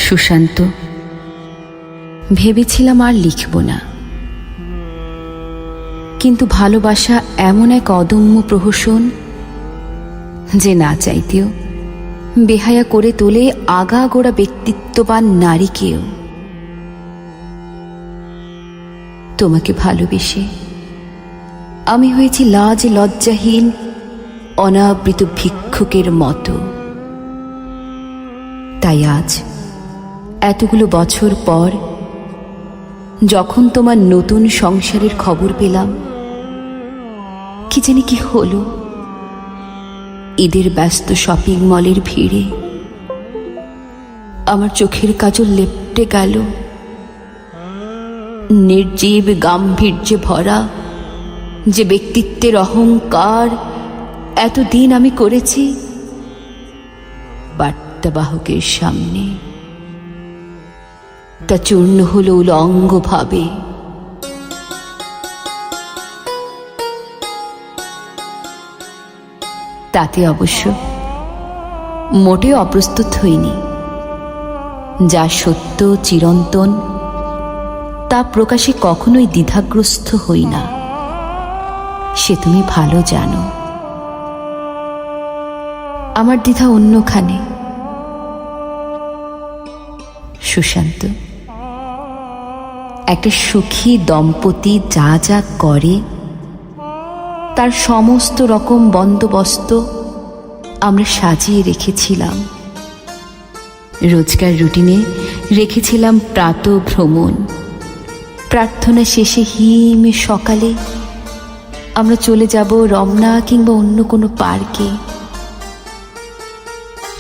সুশান্ত, ভেবেছিলাম আর লিখব না, কিন্তু ভালোবাসা এমন এক অদম্য প্রহসন যে না চাইতেও বেহায়া করে তোলে আগাগোড়া ব্যক্তিত্ববান নারীকেও। তোমাকে ভালোবেসে আমি হয়েছি লাজ লজ্জাহীন অনাবৃত ভিক্ষুকের মতো। তাই আজ এতগুলো বছর পর যখন তোমার নতুন সংসারের খবর পেলাম, কি জানি কি হলো, ঈদের ব্যস্ত শপিং মলের ভিড়ে আমার চোখের কাজল লেপ্টে গেল। নির্জীব গাম্ভীর্যে ভরা যে ব্যক্তিত্বের অহংকার এতদিন আমি করেছি, বার্তাবাহকের সামনে তা চূর্ণ হল উলঙ্গ ভাবে। তাতে অবশ্য মোটেও অপ্রস্তুত হইনি। যা সত্য চিরন্তন তা প্রকাশে কখনোই দ্বিধাগ্রস্ত হই না, সে তুমি ভালো জানো। আমার দ্বিধা অন্যখানে। সুশান্ত, একটা সুখী দম্পতি যা যা করে তার সমস্ত রকম বন্দোবস্ত আমরা সাজিয়ে রেখেছিলাম। রোজকার রুটিনে রেখেছিলাম প্রাতঃ ভ্রমণ, প্রার্থনা শেষে হিম সকালে আমরা চলে যাব রমনা কিংবা অন্য কোনো পার্কে।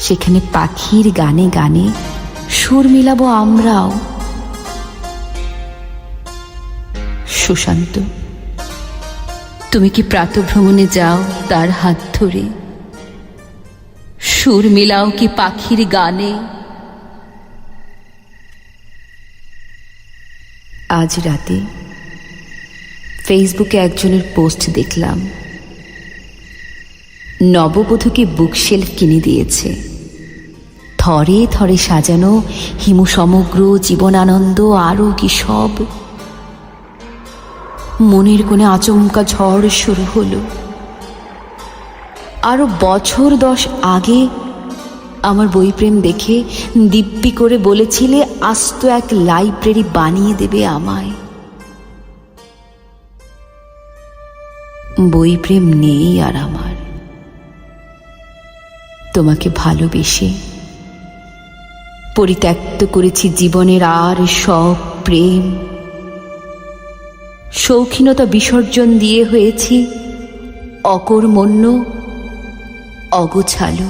সেখানে পাখির গানে গানে সুর মিলাবো আমরাও। সুশান্ত, তুমি কি প্রাতঃভ্রমণে যাও তার হাত ধরে? সুর মিলাও কি পাখির গানে? আজ রাতে ফেসবুকে একজনের পোস্ট দেখলাম, নববধূকে বুকশেলফ কিনে দিয়েছে। থরে থরে সাজানো হিমু সমগ্র জীবনানন্দ আরও কি সব। মনের কোণে আচমকা ঝড় শুরু হলো। আরো বছর 10 আগে আমার বইপ্রেম দেখে দিব্যি করে বলেছিলে আস্ত এক লাইব্রেরি বানিয়ে দেবে আমায়। বইপ্রেম নেই আর আমার। তোমাকে ভালোবেসে পরিত্যক্ত করেছি জীবনের আর সব প্রেম। শৌখিনতা বিসর্জন দিয়ে হয়েছি অকর্মণ্য অগোছালো।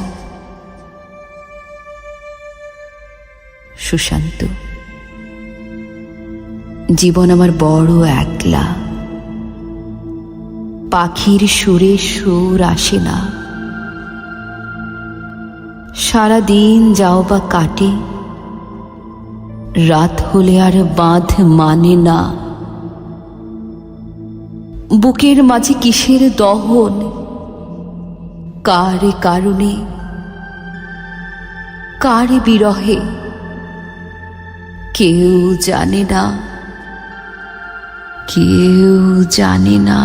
সুশান্ত, জীবন আমার বড় একলা। পাখির সুরে সুর আসে না। সারাদিন যাও বা কাটে, রাত হলে আর বাঁধ মানে না। বুকের মাঝে কিসের দহন, কার কারণে, কার বিরহে, কেউ জানে না, কেউ জানে না।